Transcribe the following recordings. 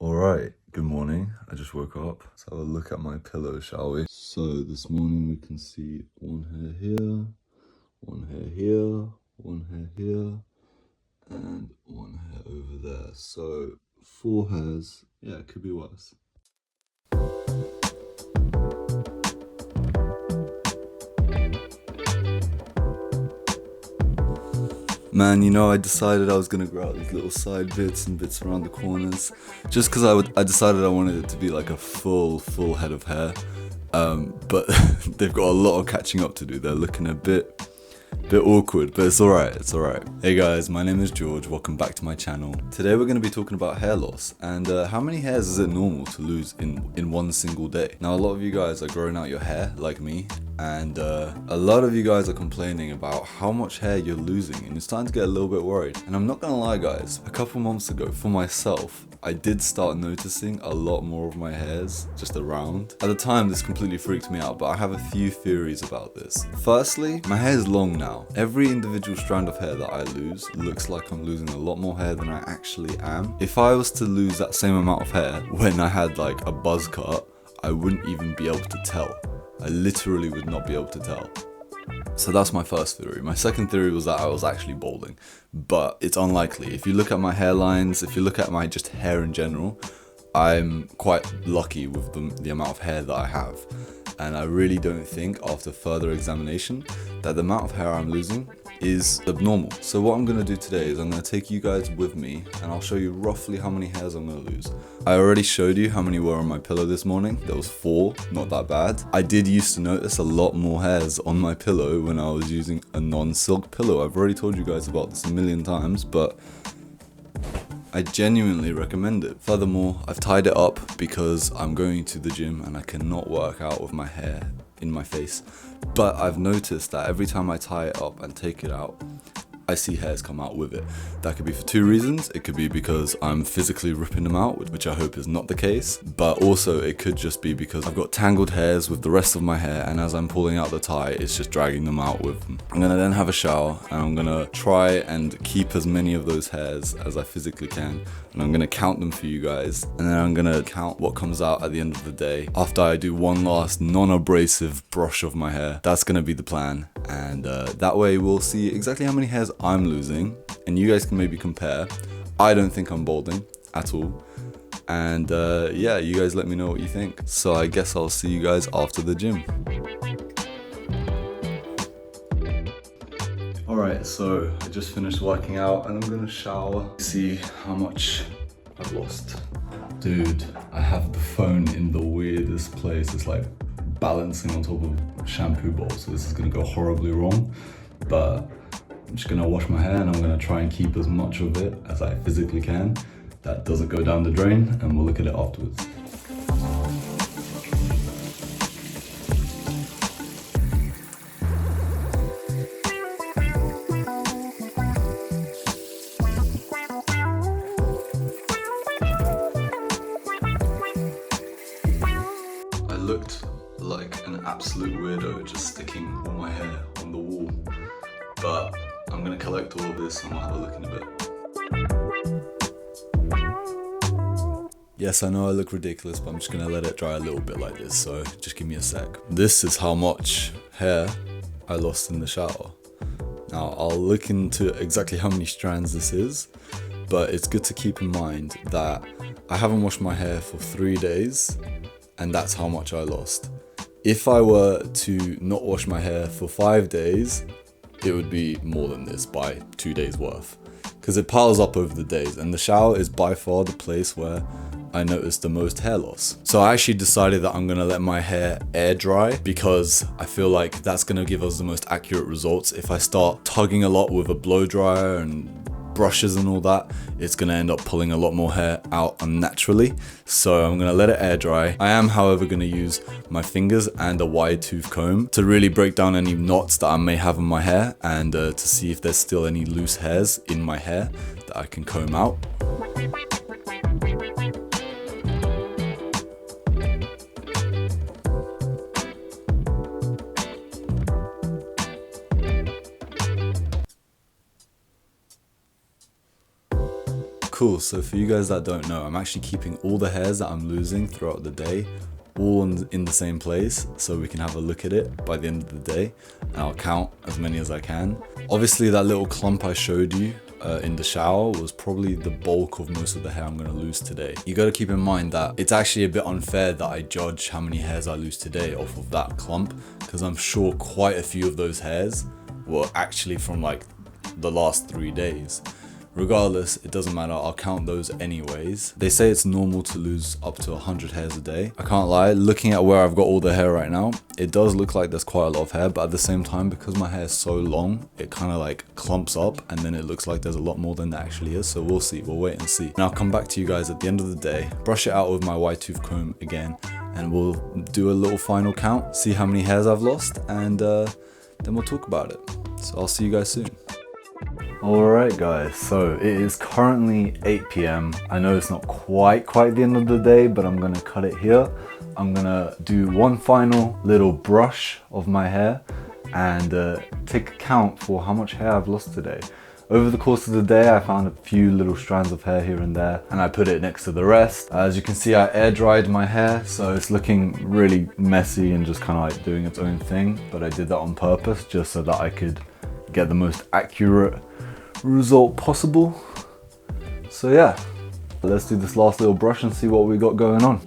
Alright, good morning. I just woke up. Let's have a look at my pillow, shall we? So this morning we can see one hair here, one hair here, one hair here, and one hair over there. So 4 hairs. Yeah, it could be worse. Man, I decided I was gonna grow out these little side bits and bits around the corners, just because I decided I wanted it to be like a full head of hair. But they've got a lot of catching up to do. They're looking a bit awkward, but it's alright, it's alright. Hey guys, my name is George, welcome back to my channel. Today we're going to be talking about hair loss, and how many hairs is it normal to lose in one single day? Now a lot of you guys are growing out your hair, like me, and a lot of you guys are complaining about how much hair you're losing, and it's starting to get a little bit worried. And I'm not gonna lie guys, a couple months ago, for myself, I did start noticing a lot more of my hairs just around. At the time, this completely freaked me out, but I have a few theories about this. Firstly, my hair is long now. Every individual strand of hair that I lose looks like I'm losing a lot more hair than I actually am. If I was to lose that same amount of hair when I had like a buzz cut, I wouldn't even be able to tell. I literally would not be able to tell. So that's my first theory. My second theory was that I was actually balding, but it's unlikely. If you look at my hairlines, if you look at my just hair in general, I'm quite lucky with the amount of hair that I have. And I really don't think, after further examination, that the amount of hair I'm losing is abnormal. So what I'm gonna do today is I'm gonna take you guys with me and I'll show you roughly how many hairs I'm gonna lose. I already showed you how many were on my pillow this morning. There was 4, not that bad. I did used to notice a lot more hairs on my pillow when I was using a non-silk pillow. I've already told you guys about this a million times, but I genuinely recommend it. Furthermore, I've tied it up because I'm going to the gym and I cannot work out with my hair in my face. But I've noticed that every time I tie it up and take it out, I see hairs come out with it. That could be for 2 reasons. It could be because I'm physically ripping them out, which I hope is not the case. But also it could just be because I've got tangled hairs with the rest of my hair, and as I'm pulling out the tie, it's just dragging them out with them. I'm gonna then have a shower and I'm gonna try and keep as many of those hairs as I physically can. And I'm gonna count them for you guys. And then I'm gonna count what comes out at the end of the day. After I do one last non-abrasive brush of my hair, that's gonna be the plan. And that way we'll see exactly how many hairs I'm losing, and you guys can maybe compare. I don't think I'm balding at all, and yeah, you guys let me know what you think. So I guess I'll see you guys after the gym. Alright, so I just finished working out and I'm gonna shower, see how much I've lost. Dude, I have the phone in the weirdest place. It's like balancing on top of a shampoo bowl, so this is gonna go horribly wrong, but I'm just gonna wash my hair and I'm gonna try and keep as much of it as I physically can that doesn't go down the drain, and we'll look at it afterwards. I looked like an absolute weirdo just sticking all my hair on the wall, but I'm gonna collect all of this and we'll have a look in a bit. Yes, I know I look ridiculous, but I'm just gonna let it dry a little bit like this, so just give me a sec. This is how much hair I lost in the shower. Now, I'll look into exactly how many strands this is, but it's good to keep in mind that I haven't washed my hair for 3 days, and that's how much I lost. If I were to not wash my hair for 5 days, it would be more than this by 2 days worth, because it piles up over the days, and the shower is by far the place where I noticed the most hair loss. So I actually decided that I'm gonna let my hair air dry, because I feel like that's gonna give us the most accurate results. If I start tugging a lot with a blow dryer and brushes and all that, it's gonna end up pulling a lot more hair out unnaturally. So I'm gonna let it air dry. I am, however, gonna use my fingers and a wide tooth comb to really break down any knots that I may have in my hair, and to see if there's still any loose hairs in my hair that I can comb out. Cool, so for you guys that don't know, I'm actually keeping all the hairs that I'm losing throughout the day all in the same place, so we can have a look at it by the end of the day, and I'll count as many as I can. Obviously that little clump I showed you in the shower was probably the bulk of most of the hair I'm going to lose today. You got to keep in mind that it's actually a bit unfair that I judge how many hairs I lose today off of that clump, because I'm sure quite a few of those hairs were actually from like the last 3 days. Regardless, it doesn't matter, I'll count those anyways. They say it's normal to lose up to 100 hairs a day. I can't lie, looking at where I've got all the hair right now, it does look like there's quite a lot of hair, but at the same time, because my hair is so long, it kind of like clumps up and then it looks like there's a lot more than there actually is. So we'll see, we'll wait and see. And I'll come back to you guys at the end of the day, brush it out with my wide tooth comb again, and we'll do a little final count, see how many hairs I've lost, and then we'll talk about it. So I'll see you guys soon. Alright guys, so it is currently 8 p.m. I know it's not quite the end of the day, but I'm gonna cut it here. I'm gonna do one final little brush of my hair and take a count for how much hair I've lost today. Over the course of the day, I found a few little strands of hair here and there, and I put it next to the rest. As you can see, I air dried my hair, so it's looking really messy and just kind of like doing its own thing, but I did that on purpose just so that I could get the most accurate result possible. So yeah, let's do this last little brush and see what we got going on.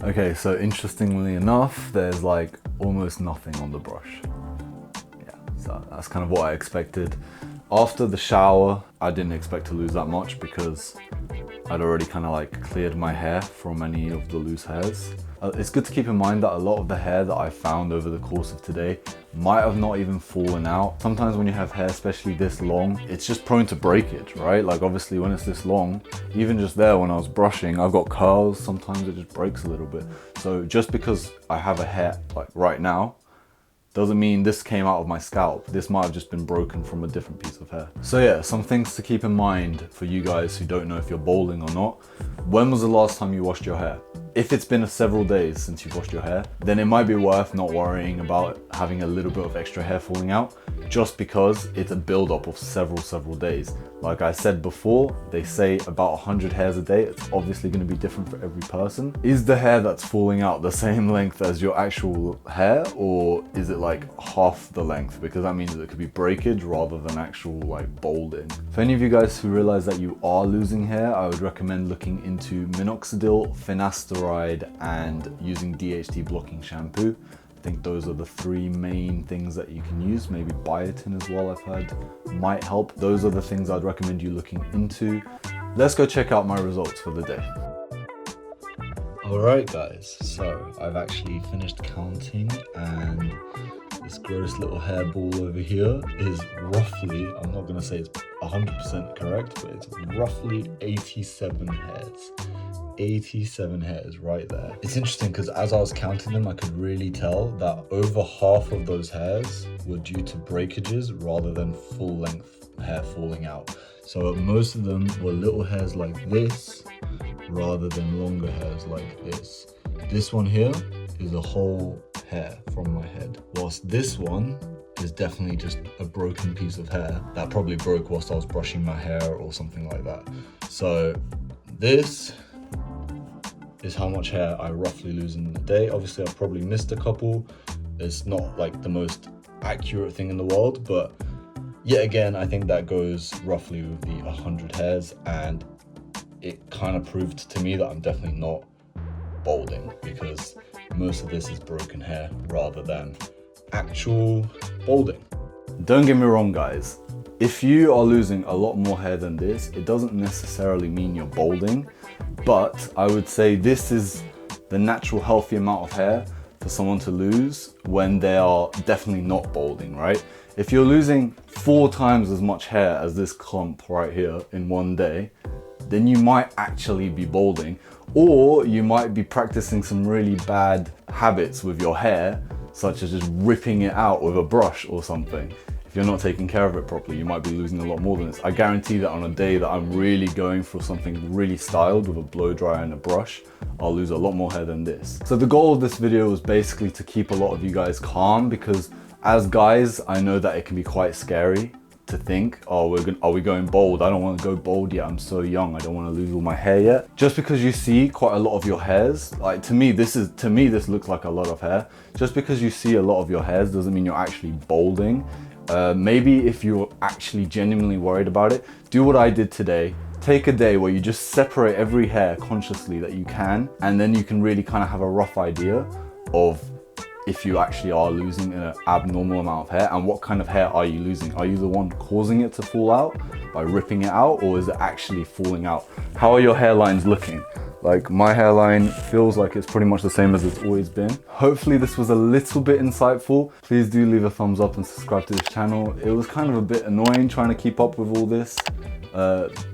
Okay, so interestingly enough, there's like almost nothing on the brush. Yeah, so that's kind of what I expected. After the shower, I didn't expect to lose that much because I'd already kind of like cleared my hair from any of the loose hairs. It's good to keep in mind that a lot of the hair that I found over the course of today might have not even fallen out. Sometimes when you have hair, especially this long, it's just prone to breakage, right? Like obviously when it's this long, even just there when I was brushing, I've got curls, sometimes it just breaks a little bit. So just because I have a hair like right now, doesn't mean this came out of my scalp. This might have just been broken from a different piece of hair. So yeah, some things to keep in mind for you guys who don't know if you're balding or not. When was the last time you washed your hair? If it's been several days since you've washed your hair, then it might be worth not worrying about having a little bit of extra hair falling out, just because it's a build-up of several days. Like I said before, they say about 100 hairs a day. It's obviously going to be different for every person. Is the hair that's falling out the same length as your actual hair, or is it like half the length? Because that means it could be breakage rather than actual like balding. For any of you guys who realize that you are losing hair, I would recommend looking into minoxidil, finasteride, and using DHT blocking shampoo. I think those are the 3 main things that you can use. Maybe biotin as well, I've heard might help. Those are the things I'd recommend you looking into. Let's go check out my results for the day. Alright guys, so I've actually finished counting, and this gross little hairball over here is roughly, I'm not going to say it's 100% correct, but it's roughly 87 hairs. 87 hairs right there. It's interesting because as I was counting them, I could really tell that over half of those hairs were due to breakages rather than full length hair falling out. So most of them were little hairs like this rather than longer hairs like this. This one here is a whole hair from my head, whilst this one is definitely just a broken piece of hair that probably broke whilst I was brushing my hair or something like that. So this is how much hair I roughly lose in the day. Obviously I've probably missed a couple. It's not like the most accurate thing in the world, but yet again, I think that goes roughly with the 100 hairs, and it kind of proved to me that I'm definitely not balding, because most of this is broken hair rather than actual balding. Don't get me wrong guys, if you are losing a lot more hair than this, it doesn't necessarily mean you're balding, but I would say this is the natural healthy amount of hair for someone to lose when they are definitely not balding, right? If you're losing 4 times as much hair as this clump right here in one day, then you might actually be balding, or you might be practicing some really bad habits with your hair, such as just ripping it out with a brush or something. If if you're not taking care of it properly, you might be losing a lot more than this. I guarantee that on a day that I'm really going for something really styled with a blow dryer and a brush, I'll lose a lot more hair than this. So the goal of this video was basically to keep a lot of you guys calm, because as guys, I know that it can be quite scary to think, oh, are we going bald? I don't want to go bald yet. I'm so young. I don't want to lose all my hair yet. Just because you see quite a lot of your hairs, like to me this looks like a lot of hair. Just because you see a lot of your hairs doesn't mean you're actually balding. Maybe if you're actually genuinely worried about it, do what I did today. Take a day where you just separate every hair consciously that you can, and then you can really kind of have a rough idea of if you actually are losing an abnormal amount of hair, and what kind of hair are you losing. Are you the one causing it to fall out by ripping it out, or is it actually falling out? How are your hairlines looking? Like, my hairline feels like it's pretty much the same as it's always been. Hopefully this was a little bit insightful. Please do leave a thumbs up and subscribe to this channel. It was kind of a bit annoying trying to keep up with all this,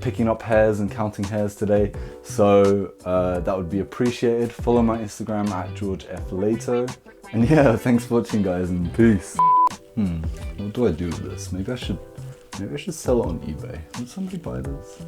picking up hairs and counting hairs today. So that would be appreciated. Follow my Instagram at GeorgeFLato. And yeah, thanks for watching, guys, and peace. What do I do with this? Maybe I should sell it on eBay. Would somebody buy this?